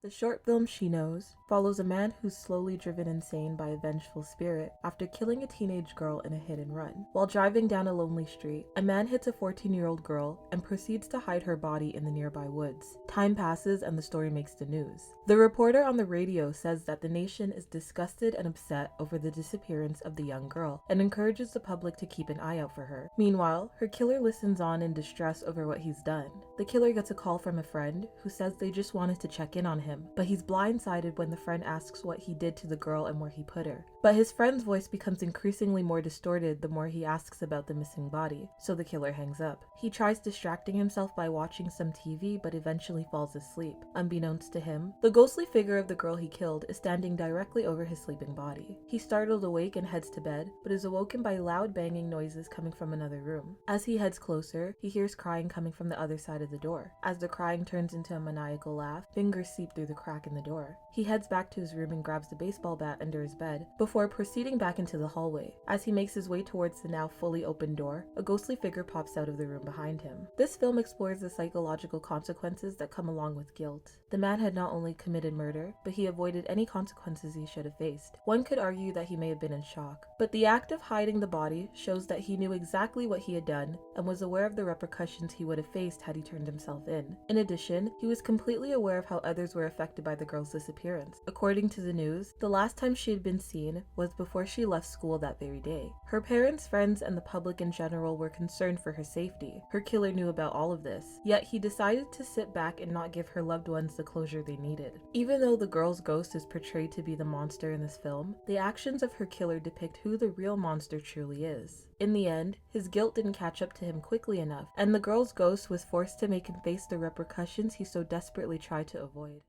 The short film She Knows follows a man who's slowly driven insane by a vengeful spirit after killing a teenage girl in a hit and run. While driving down a lonely street, a man hits a 14-year-old girl and proceeds to hide her body in the nearby woods. Time passes and the story makes the news. The reporter on the radio says that the nation is disgusted and upset over the disappearance of the young girl and encourages the public to keep an eye out for her. Meanwhile, her killer listens on in distress over what he's done. The killer gets a call from a friend who says they just wanted to check in on him, but he's blindsided when the friend asks what he did to the girl and where he put her. But his friend's voice becomes increasingly more distorted the more he asks about the missing body, so the killer hangs up. He tries distracting himself by watching some TV but eventually falls asleep. Unbeknownst to him, the ghostly figure of the girl he killed is standing directly over his sleeping body. He's startled awake and heads to bed, but is awoken by loud banging noises coming from another room. As he heads closer, he hears crying coming from the other side of the door. As the crying turns into a maniacal laugh, fingers seep through the crack in the door. He heads back to his room and grabs the baseball bat under his bed, before proceeding back into the hallway. As he makes his way towards the now fully open door, a ghostly figure pops out of the room behind him. This film explores the psychological consequences that come along with guilt. The man had not only committed murder, but he avoided any consequences he should have faced. One could argue that he may have been in shock, but the act of hiding the body shows that he knew exactly what he had done and was aware of the repercussions he would have faced had he turned himself in. In addition, he was completely aware of how others were affected by the girl's disappearance. According to the news, the last time she had been seen was before she left school that very day. Her parents, friends, and the public in general were concerned for her safety. Her killer knew about all of this, yet he decided to sit back and not give her loved ones the closure they needed. Even though the girl's ghost is portrayed to be the monster in this film, the actions of her killer depict who the real monster truly is. In the end, his guilt didn't catch up to him quickly enough, and the girl's ghost was forced to make him face the repercussions he so desperately tried to avoid.